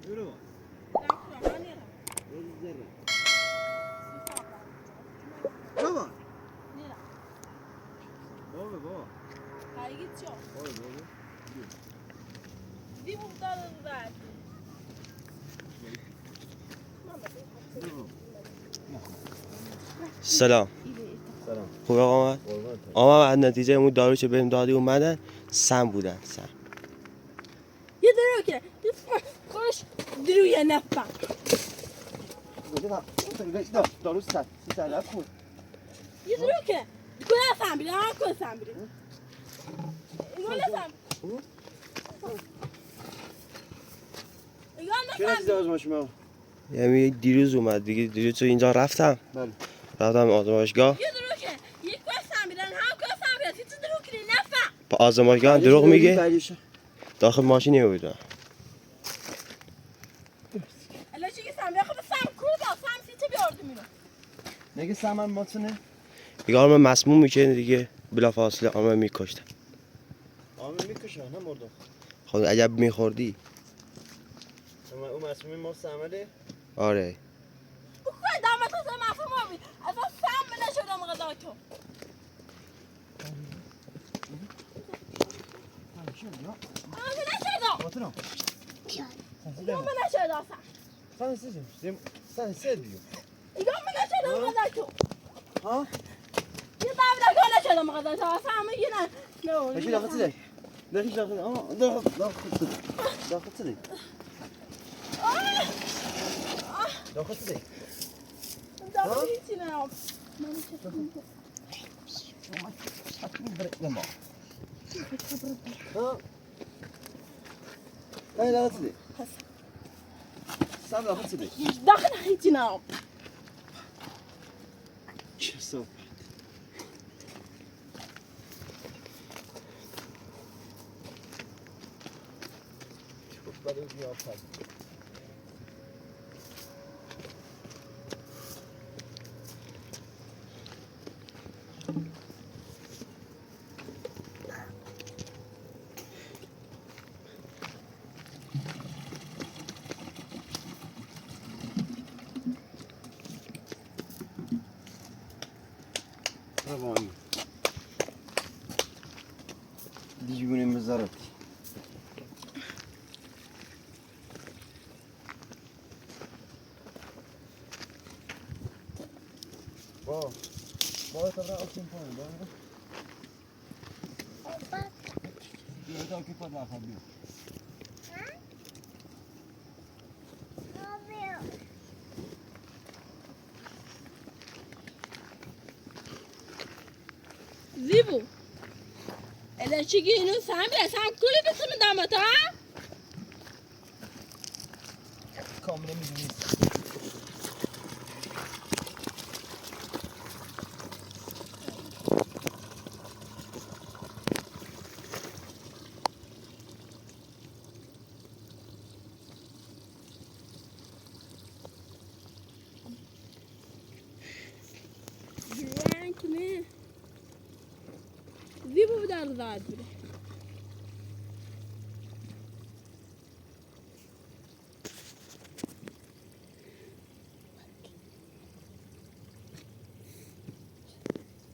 Yürü bak. Baba. Baba baba. Hayır git yok. Oy baba. Bir muhtarı ver. سلام سلام. خوبه آقا آقا از نتیجه اون داروش که بهم دادی اومدن سم بودن سم یه درو که خوش دروی نفهم دارو سلام کن. یه درو که کنه سم بیرم هم کنه سم بیرم کنه سم چه نتیجه آزمایش یعنی دیروز اومد دیگه دیروز تو اینجا رفتم بله. رفتم آزمایشگاه یه درو که یک کنه سم بیرم هم کنه سم بیرم چه درو که نفهم با آزمایشگاه هم دروغ میگه داخل ماشین نمیبودم الان چی که سم بیرم خب سم کورده سم سی چه بیارده میرم نگه سمن ماتونه دیگه آرمان مسموم میشه دیگه بلافاصله آرمان میکشتم آمین میکشه نه مردم خب عجب میخوردی اون مسئولی ما سمله آره بخواه دامت تو مفهوم آبی اصلا سم نشدم غذای تو آمه نشدم Oturun. آمه نشدم Sen sizin. Sen seviyor. آمه نشدم غذای تو Ha? یه دام نشدم غذای تو اصلا همه یه نه Peki dakika size. Dakika ama dakika. Dakika size. Dakika size. دام هیچی نه Ha? Hey dakika size. Sen dakika size. داخل هیچی نه Kesin. Çok böyle bir yapar. Tamam. Dijuni mezarati. Wow. Wow, tabra open point. Bak. ये तो के पता है भी زیبو الان چی اینو سم بیرم سم کلی بسیم دامت ها kamera müziği. رنگ نه زیبو بدار داد بیره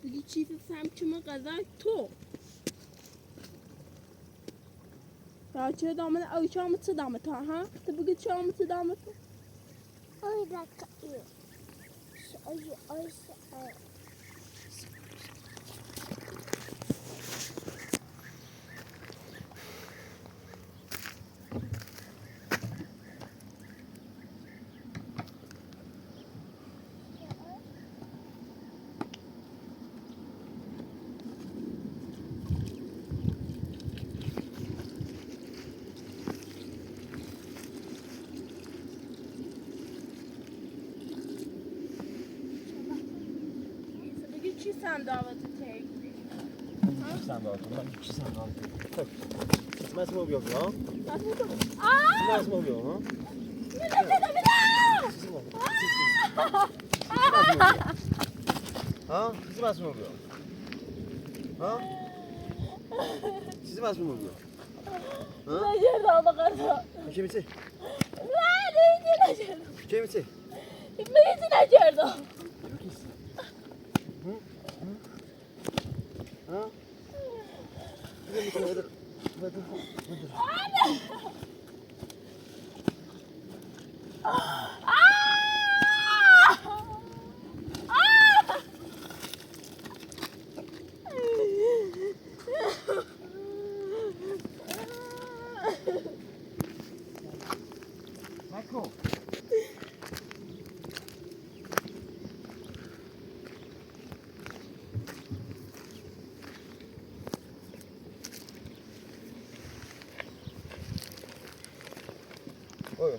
دیگه چیز سم چما غذای تو چه دامن او چه آمد چه دامت ها تو بگی چه آمد چه دامت Oi, da caiu. Oi, oi, oi. بگی چی سم دامت تی Sen de atın. Ben iki sen de atın. Tak. Nasıl mı yapıyor ha? آه Nasıl mı yapıyor ha? میدم Sizi mi? Ha? Sizi nasıl mı yapıyor? Ha? Sizi nasıl mı yapıyor? Ha? نجردم بقصة Peki bitti. لا هیچی نکردم. چه میشه؟ من هیچی نکردم. ها؟ چه میشه؟ بده. نکن. اوه.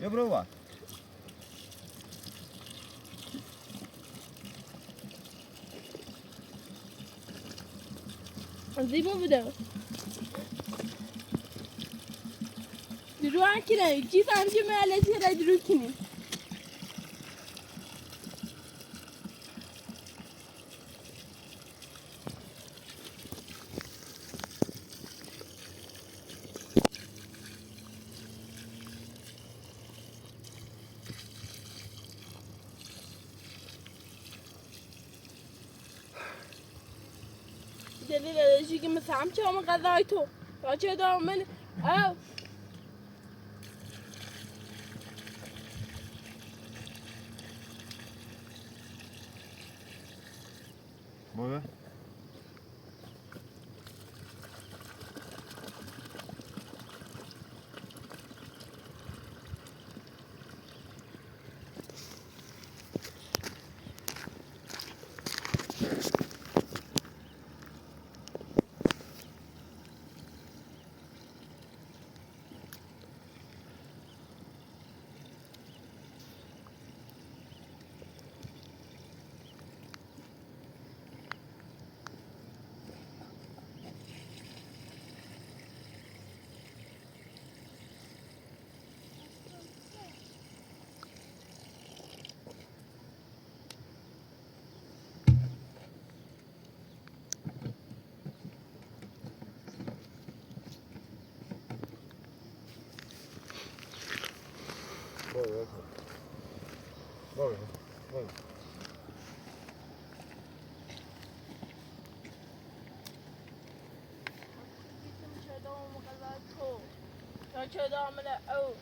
يا بروان زیبا بوده. درو کنی. کی فهم که معلتی را درو کنی. دلیل ازشی که مثل هم چه همه غذای تو یا چه دارم من او بابا بابا یا چه دارم من او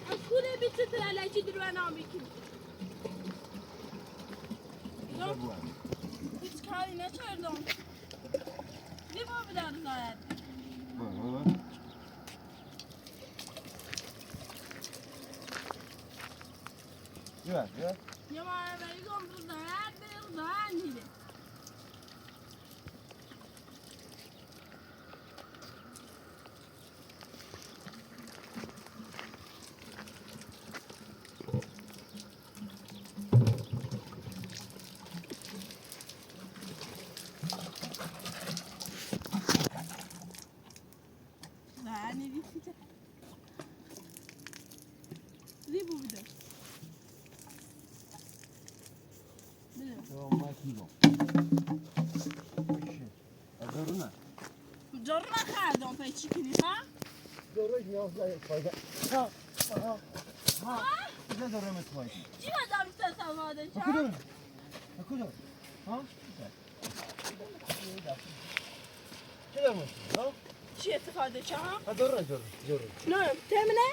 اکوره بیت ترالشی درو نامیکی. هیچ کاری نکردم. زیبا بدار زاید. يا یا ما بریگم رو زاید بریم زاید میده. زیبا بده. ما كيلو أدرنا جرنا خردم پای چی کنی ها؟ دروج نيوز لا فايدة ها إذا درمت فايدة چی مدام سواده چه؟ أكدر ها كده مش ها چی استفاده چه ها؟ أدرنا جر نه تمنه؟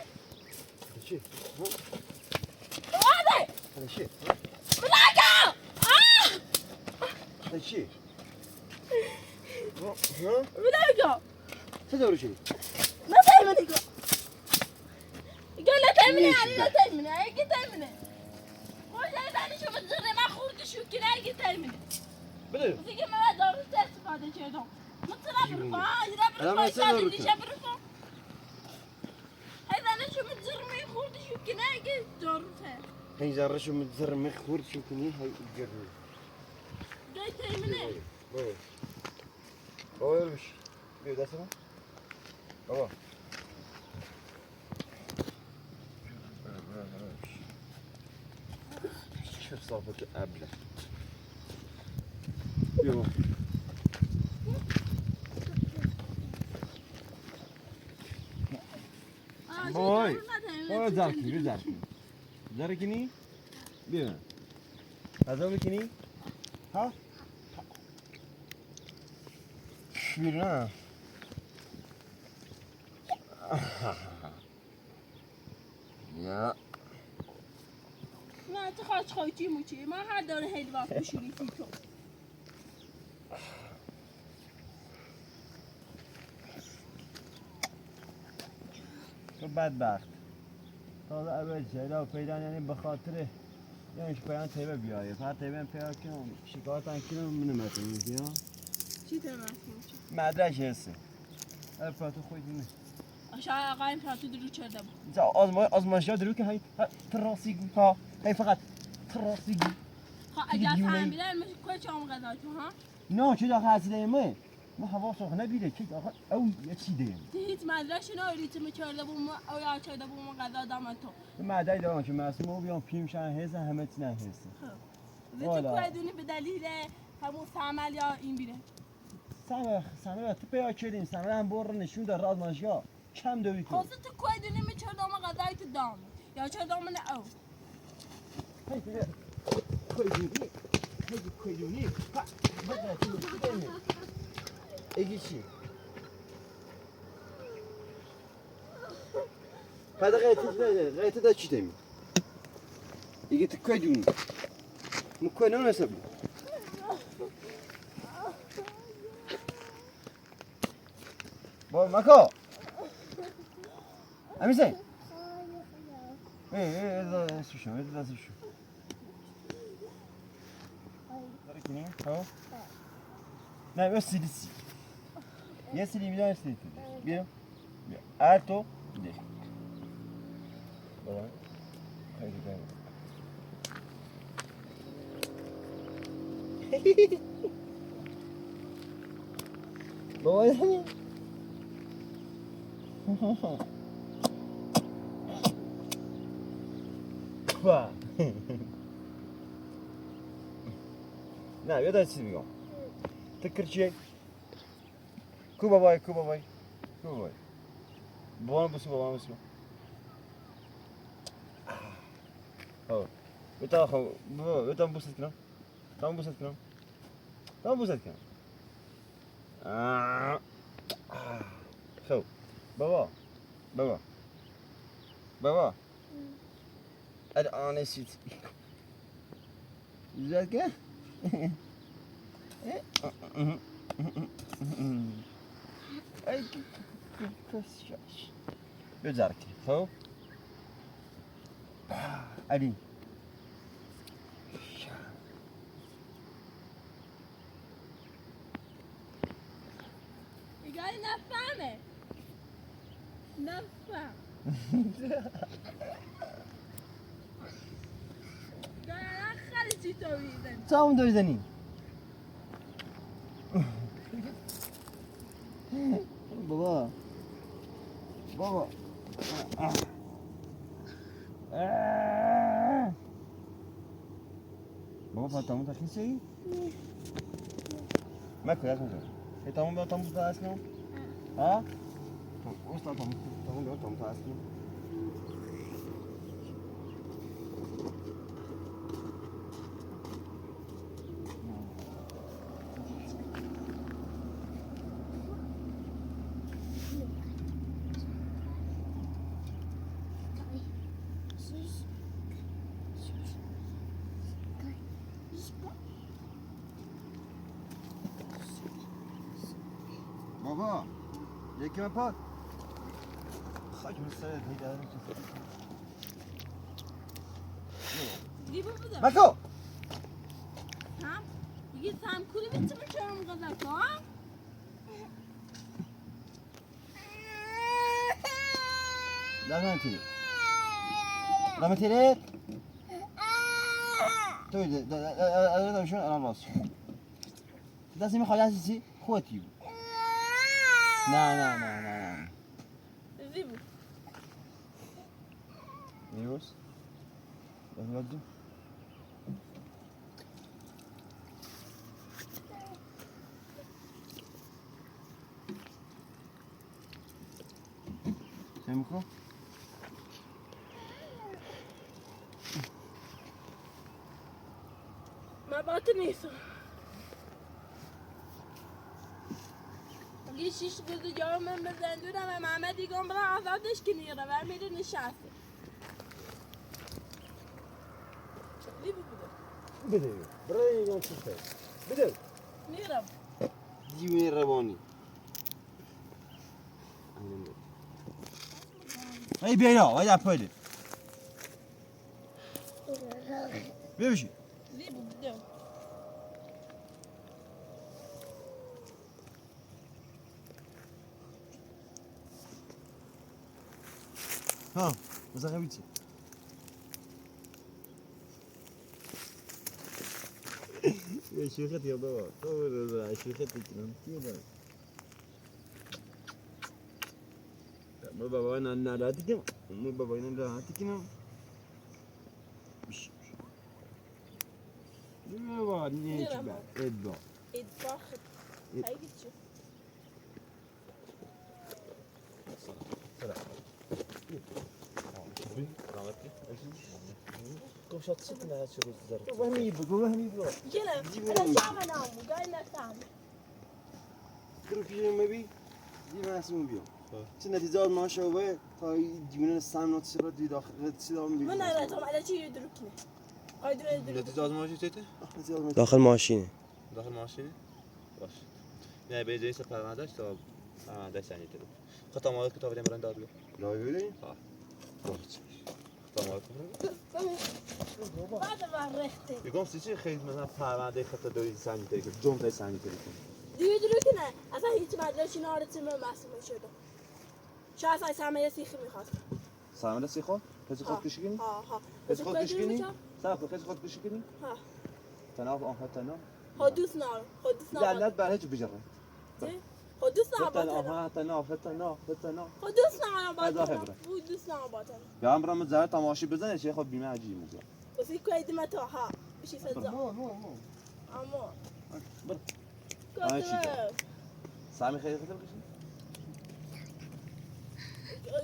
شيء مو واده! هذا شيء بلاکا! هذا شيء ها بلاکا! تدور شيء نه تمنه کو. گله تمنه یعنی نه تمنه اگه تمنه. خوش از دانشو بذاره من خورد شو کنه اگه تمنه. بده دیگه من دارو استفاده کردم مطلب برو الان برو مثلا باید رو دیشه برو هیدانه شو متزرمي خوردی شو کنه اگه داروته هی ذرهشو متزرمه خورد شو کنی هی گرد جای تیمنه بابا بابا يلا مش بيو ده سنة بابا شوف صافك قبله يو باي باي زركني بيو هذا بكني ها شيرنا يا نه تو خواهد خواهی موچی من هر داره هیل وقت بشوری فی تو تو بدبخت تازه اول جدا پیدا یعنی به خاطر یعنی پیان تیبه بیایه فقط تیبه پیدا کنم شکایتن کنم منو مطمئن کنم چی تمام موچی مدرش هستی پاتو خودی نه شاید آقایم پراتو درو کرده بود آزمایشگاه درو که هی تراسی ها هی فقط تراسی خواه اگر فهمیدن میشه که چه هم غذا تو ها نه چه داخل هستی ما ما هوا سخنه بیره که داخل او یه چی دیم هیچ مدرش نه ریتم کرده بود او یا کرده بود غذا دام تو معدای دارم که معصومه بیام پیم شن هزه همه چی نه هستی ریتم کویدونی به دلیل همون سعمل یا این بیره سمه تو پیا کردیم سمه هم بر نشون داره آزمایشگاه کم دوی تو خواسته تو کویدونی میکرده اما غذای تو دام یا کرده اما نه او هی دیگه کویدونی ها بده تو بده اگه چی هذا غاية هذا شيء تاني يجي تكويدوني مكوينا ولا سبب بابا ماكو أميسي إيه هذا شو هذا شو تركني هو لا بس سيدسي يسلي ميلان سيدسي بيرو ألتو ده بابا خير بابا يعني با نه یاد چیزی میگم تکر چیه کو بابای بابا بسو ها بتا خو بابا بتا بوست کنم تام بوست کنم خو بابا الان نسيت زاد كه اي كسش بزارك خو علي ایگاری نفهم گاهی خیلی چی تو میزنی تام دویدنی بابا بابا فاتمون تخیل چی؟ مکو یاد میکنم تامون بیا تامون تا اسنم ها؟ اوستا تامون بیا تامون تا اسنم بابا یکی من پاد خاک مسترد هیداره دیگه بودم مکو هم میگی سم کولی میتونم چرا مقدر کنم؟ لازم تیری لازم تیری توی داشون الان راست دستی میخوای دستی خودتی بود نه زیبو نیروس بخواد میکن من باید نیستم یه شیش روز جارو من به زندونم و محمد دیگم برای آزادش که نیره و میره نشسته زیبو بوده بده برای یه چیز بده نیرم دیوونه روانی ای بیا وای اپاده بیا زیبو بوده ها بزن بیچی یه شوخت یا بابا تو بزن شوخت کنم کیه ما بابا ناراحتی کنم ما بابا ناراحتی کنم نه بابا نه چی بعد ادبا ادبا خد هایی چی گوشت چی نه چه روز داره تو وهمی بگو گلم انا شعب نامو قايل نفهم برو پیش مبی دیگه مسئول بیام چه نتیجه از ما شوه تا دیونه سم نوت چرا دی داخل چی دارم من نراتم على چی يدركني قايدر يدركني نتیجه آزمایشی چیته؟ داخل ماشینه داخل ماشینه؟ باش نه به جایش پروندهش تا پروندهش سنجیده بود خطا مال کتاب دیم برن دادگاه لایولی ها خطا مال بعد ما رخته میگم چی خیلی مثلا پرونده خطا داری سنجیده که جمله سنجیده کنی يدركنا اصلا هیچ مدرسه نارت من مسئول شده شاید اصلا سامه سیخی میخواست سلام رسی خود؟ کسی خود کشی کنی؟ ها کسی خود کشی کنی؟ سلام کسی خود کشی کنی؟ ها تناف آنها تناف حدوث نار لعنت بر هیچ بجره حدوث نار فتن باطنه آنها تناف حدوث نار هذا باطنه خبره. حدوث نار باطنه یا هم برام زهر تماشی بزنه چه خب بیمه عجیب میگه وفي كويدمة ها بشي فزع مو اما بر. آه، چی كاتب داره؟ سامی خیلی خطر کشی؟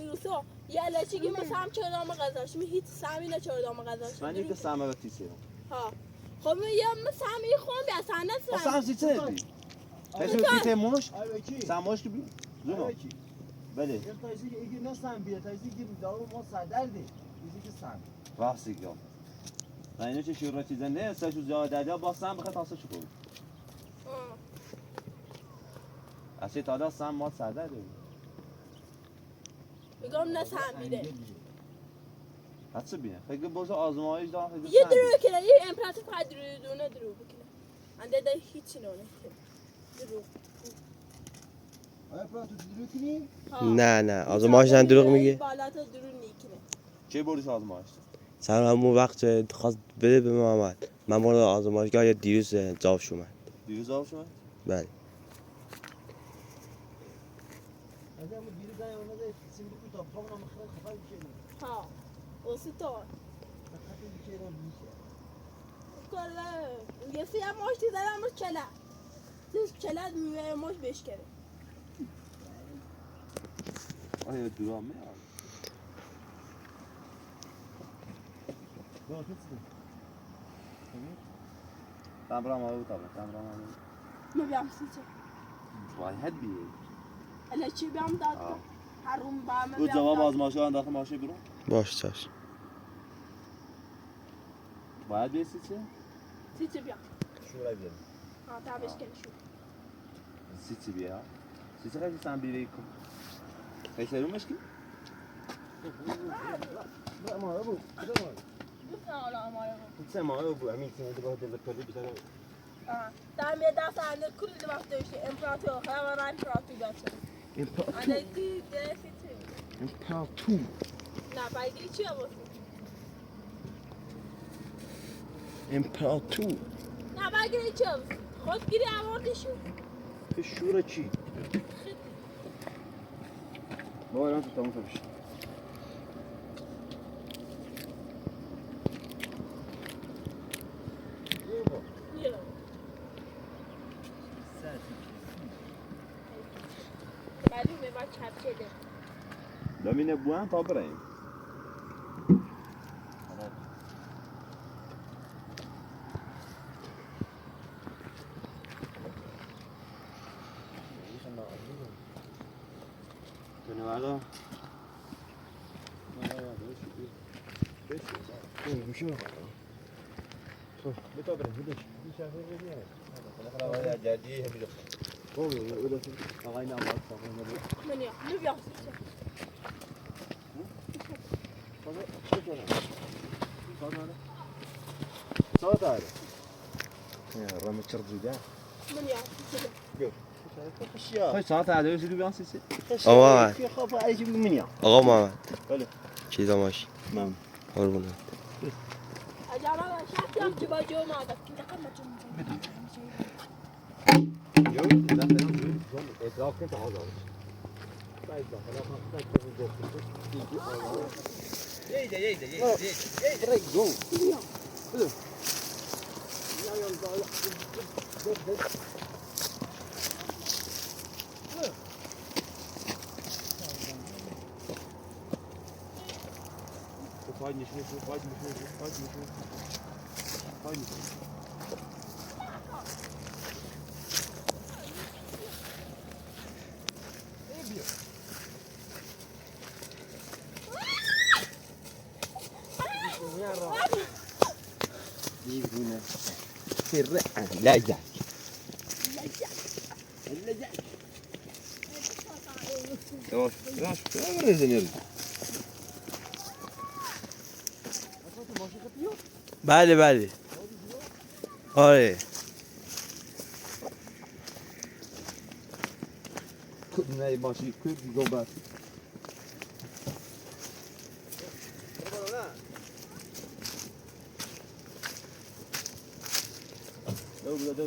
يوسف يا لا تيجي ما سام چهارم غذاش می هیچ سامی نه چهارم غذاش من یک سامه و تیسه ها خب یا ما سامی خون بیا سانه سام سی چه دی؟ کسی تیسه موش؟ الکی سام موش کی بی؟ زنو الکی بله یه تایزی ایگی نه سم بیه تایزی که دارو ما سردردی ایزی که سم راستی گم من اینو چه شروع چیزه نه سشو زیاده با سام بخواد تاسه شو کنی اصلا تا سام ما سرده دی میگم نه سامیره حدس بینه خیلی بوز آزمایش دارم خیلی یه درو کنه یه امپراتور فقط دونه درو بکنه انده ده هیچی نونه درو آیا پرا تو درو کنی؟ نه آزمایشن دروغ میگه بالا تا درو نیکنه چه بولیس آزمایش؟ سر همون وقت خواست بده به محمد من برای آزمایشگاه یا دیروز جواب اومد دیروز آب شما؟ بله از همون دیرو زنی اومده سیم بکن تا بخوام خیلی خفه بکنی ها واسه تو خفه بکنم میشه کلا یه سیم ماش دیدم رو چله چله میوه ماش بشکره آیا دوران میاد؟ نه کسی تمرام آبو تمرام آبو ما بیام سیچه باید بیه الا چی بیام داد هرون با ما او جواب آزمایشگاه داخل ماشین برو باش چشم باید بیه سیچه؟ سیچه بیام شورای بیه ها تا بشکن شو سیچه بیه ها سیچه خیلی سن بیره کن خیلی سرومش کی؟ ما ابو دوست ندارم آماره سه ماه ابو همین سنه تو باید دلت کردی بیتره Tam bir daha sahne kuruldu baktı işte imparator. Hemen imparator götürdü. Anne de İmparator. Ne paydı içiyor musun? İmparator. Ne paydı içiyor musun? Hot giri avardı şu. Şura çi. Bu ayran tutamı tabii. Niye? Benim mi var çarpçede? Domine buan ta بریم. Dönüyorlar. جدی همین من ya, ne yapıyorsun? صوت هذا يا رامي تشرجي ده من ya. خش صوت هذا يوزي بيان سيسي آقا خاف عليك من يا آقا محمد بله. چی داماش نعم قربونه Acaba şart yaptı bacağım aldı. يو لا فلان اطلاق كنت عاوز طيب خلاص یه بريك جو يجينا سر لا جاك يواش يواش ريزن يرجع بله بله آره نه ماشي كل جوبات دولة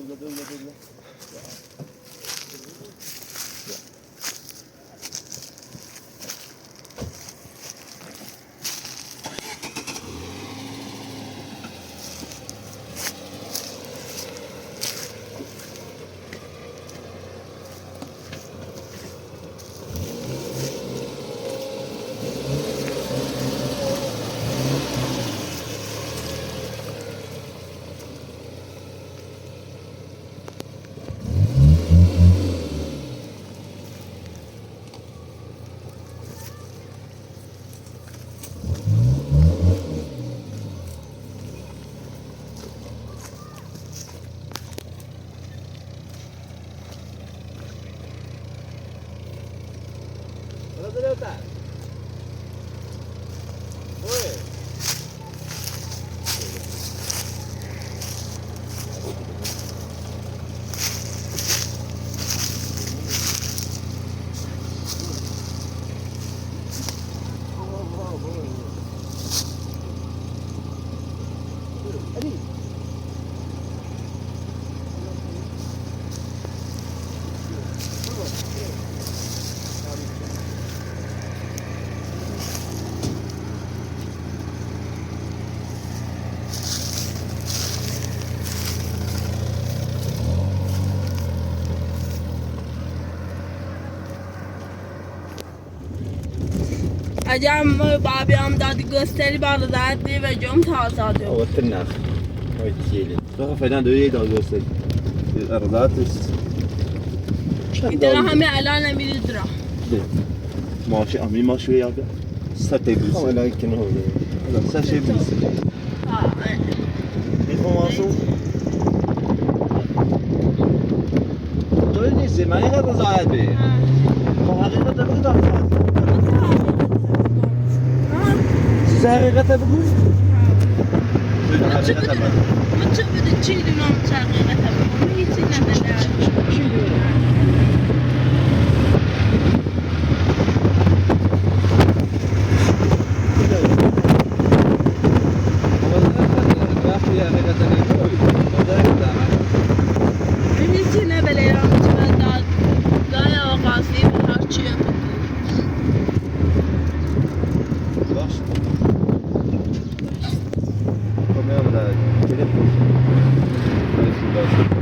Acaba babam dadı gösteri bağladı ve cam tazadı. هو التناخ هو التيلي روح فلان دو يدا جوسي الارضات İdra hami alana milidra. ماشي امي ما شويه يا ستة بس ولكن هو لا شيء بس Ha. الفرنسو تقول لي زي ما هي هذا زايد به حقيقة بقدر حقيقة بقول Mıçı bıdık. چی دونم چقدر تبا هیچی نداره چی دونه؟ هیچی نبله را میتونه دای آقازی به هر چیه بگو باشه خب میام در تلفن باشه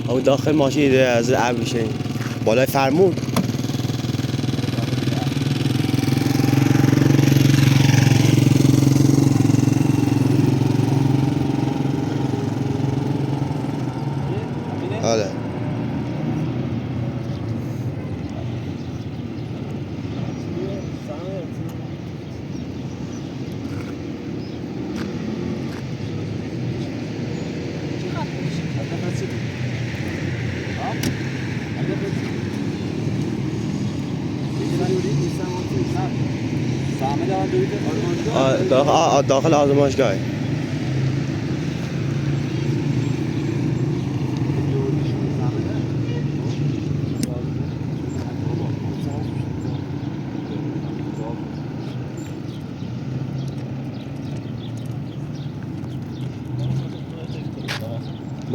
او داخل ماشین از ابر میشه بالای فرمون آره داخل آزمایشگاه.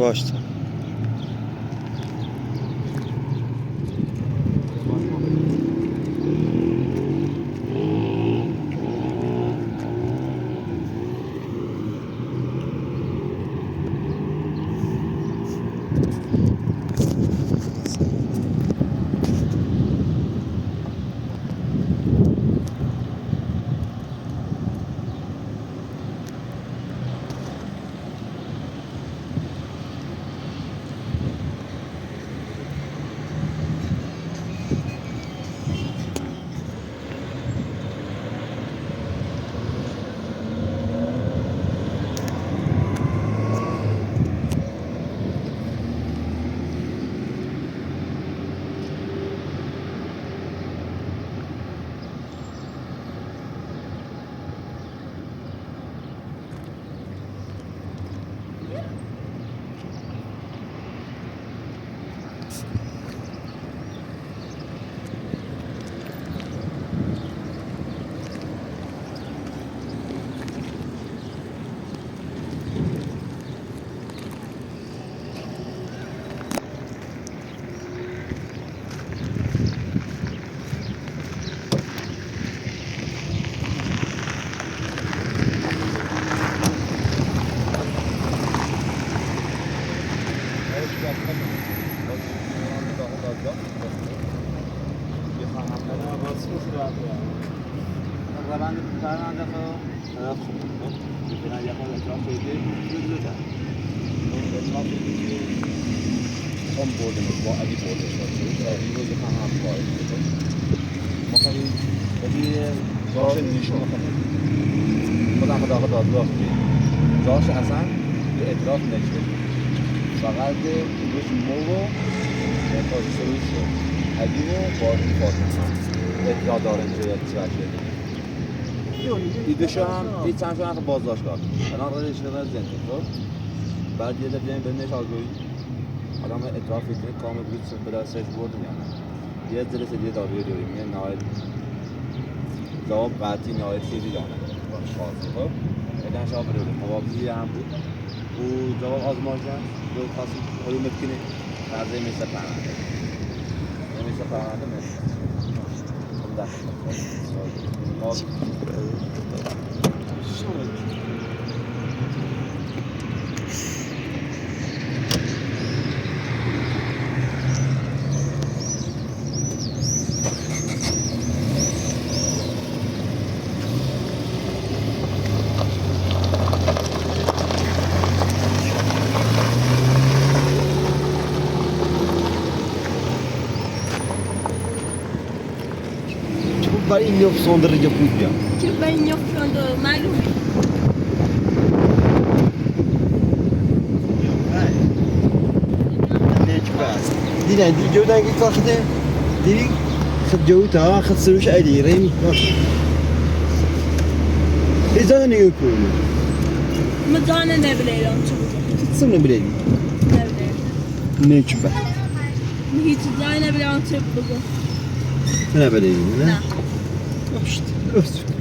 باشه. روند پرونده طرف خوب میکنه یه خود اطراف بگیر زودتر اطراف بگیر هم برده با علی برده شد علی رو یکم هم باید ما خیلی بگیر جاش نیشون خودم خدا آقا دادگاه بگیر جاش اصلا به اطراف نکشه فقط روش مو و اطراف سروش علی رو بارد فاطمه اطلاع داره اینجا یک چه شده ایدهشو هم هیچ چند شو هم بازداشتگاه الان قرارش شده زندگی خب بعد یه دفعه بیایم بهش آگاهی آدم اطراف میکنه کامل بود به دستش برد یا نه یه جلسه دیگه دارویی داریم میگه نهایت جواب قطعی نهایت چیزی یا نه خاصی خب اگه شما بریم موابزی هم بود و جواب آزمایشن دو خاصی خیلی ممکنه فرضه مثل پرنده مثل پرنده مثل برای این یوف سوندر رجا پود بیام چه به این یفتند معلومه دیدن دی جو دنگی فاخته دیدی خد جو تا خد سروش علی ريمي إذا أنا يكون مدانه نبلیلم چه بگم تسمى بلادي نبلیلم نيجبه هیچ جای نبلیلم چه بگم أنا بلادي نه أفشت